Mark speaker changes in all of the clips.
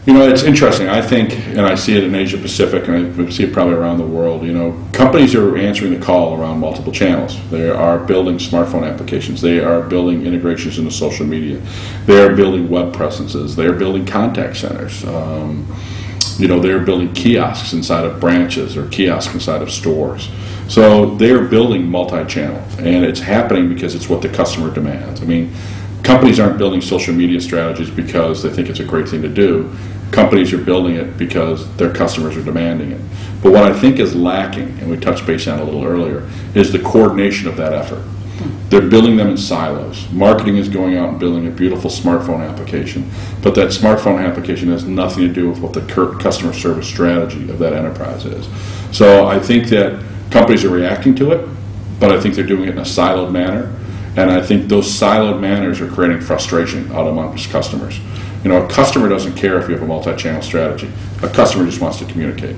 Speaker 1: You know, it's interesting. I think, and I see it in Asia Pacific, and I see it probably around the world, you know, companies are answering the call around multiple channels. They are building smartphone applications. They are building integrations into social media. They are building web presences. They are building contact centers. You know, they're building kiosks inside of branches or kiosks inside of stores. So they are building multi-channel, and it's happening because it's what the customer demands. I mean, companies aren't building social media strategies because they think it's a great thing to do. Companies are building it because their customers are demanding it. But what I think is lacking, and we touched base on it a little earlier, is the coordination of that effort. They're building them in silos. Marketing is going out and building a beautiful smartphone application, but that smartphone application has nothing to do with what the customer service strategy of that enterprise is. So I think that companies are reacting to it, but I think they're doing it in a siloed manner, and I think those siloed manners are creating frustration out amongst customers. You know, a customer doesn't care if you have a multi-channel strategy. A customer just wants to communicate.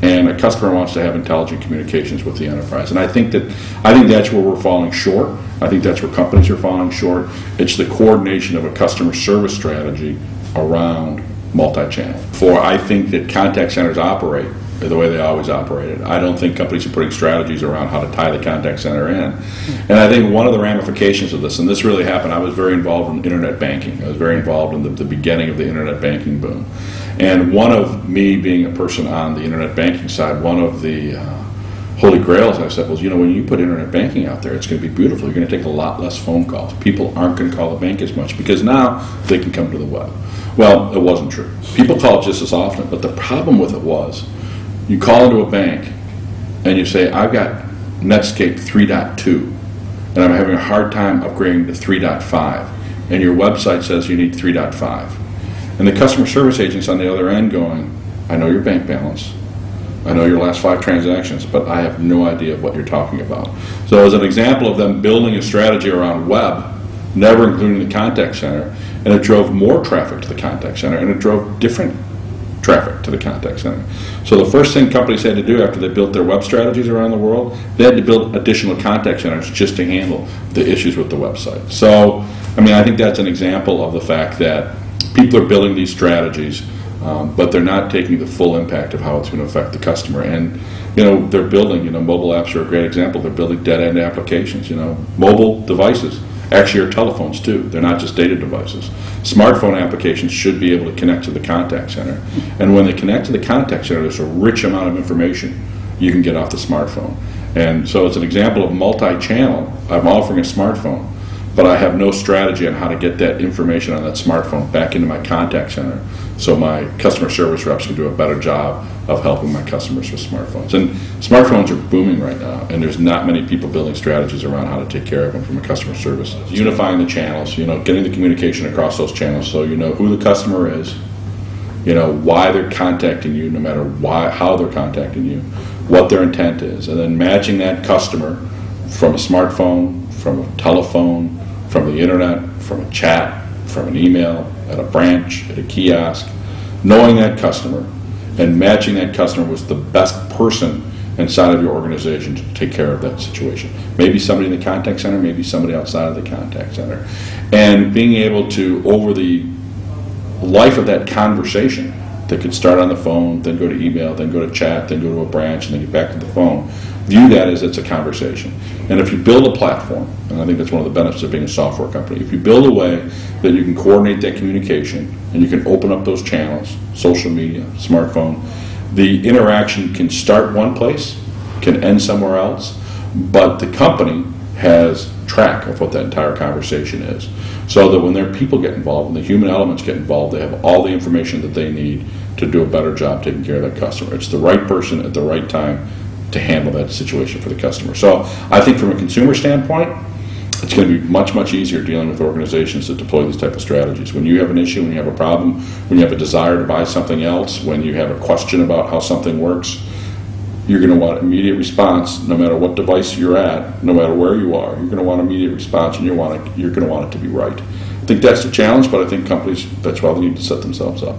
Speaker 1: And a customer wants to have intelligent communications with the enterprise. And I think that's where we're falling short. I think that's where companies are falling short. It's the coordination of a customer service strategy around multi-channel. I think that contact centers operate the way they always operated. I don't think companies are putting strategies around how to tie the contact center in. And I think one of the ramifications of this, and this really happened, I was very involved in internet banking. I was very involved in the beginning of the internet banking boom. And one of me being a person on the internet banking side, one of the holy grails, I said, was, you know, when you put internet banking out there, it's going to be beautiful. You're going to take a lot less phone calls. People aren't going to call the bank as much because now they can come to the web. Well, it wasn't true. People call it just as often, but the problem with it was, you call into a bank and you say, I've got Netscape 3.2 and I'm having a hard time upgrading to 3.5, and your website says you need 3.5. And the customer service agent's on the other end going, I know your bank balance, I know your last 5 transactions, but I have no idea what you're talking about. So as an example of them building a strategy around web, never including the contact center, and it drove more traffic to the contact center, and it drove different traffic to the contact center. So the first thing companies had to do after they built their web strategies around the world, they had to build additional contact centers just to handle the issues with the website. So, I mean, I think that's an example of the fact that people are building these strategies, but they're not taking the full impact of how it's going to affect the customer. And, you know, they're building, you know, mobile apps are a great example. They're building dead-end applications, you know, mobile devices. Actually, are telephones too. They're not just data devices. Smartphone applications should be able to connect to the contact center. And when they connect to the contact center, there's a rich amount of information you can get off the smartphone. And so it's an example of multi-channel. I'm offering a smartphone, but I have no strategy on how to get that information on that smartphone back into my contact center so my customer service reps can do a better job of helping my customers with smartphones. And smartphones are booming right now, and there's not many people building strategies around how to take care of them from a customer service. Unifying the channels, you know, getting the communication across those channels so you know who the customer is, you know, why they're contacting you, no matter how they're contacting you, what their intent is, and then matching that customer from a smartphone, from a telephone, from the internet, from a chat, from an email, at a branch, at a kiosk, knowing that customer and matching that customer with the best person inside of your organization to take care of that situation. Maybe somebody in the contact center, maybe somebody outside of the contact center. And being able to, over the life of that conversation, that could start on the phone, then go to email, then go to chat, then go to a branch, and then get back to the phone, view that as it's a conversation. And if you build a platform, and I think that's one of the benefits of being a software company, if you build a way that you can coordinate that communication and you can open up those channels, social media, smartphone, the interaction can start one place, can end somewhere else, but the company has track of what that entire conversation is. So that when their people get involved, when the human elements get involved, they have all the information that they need to do a better job taking care of that customer. It's the right person at the right time to handle that situation for the customer. So I think from a consumer standpoint, it's going to be much, much easier dealing with organizations that deploy these type of strategies. When you have an issue, when you have a problem, when you have a desire to buy something else, when you have a question about how something works, you're going to want immediate response no matter what device you're at, no matter where you are. You're going to want immediate response, and you're going to want it to be right. I think that's the challenge, but I think companies, that's why they need to set themselves up.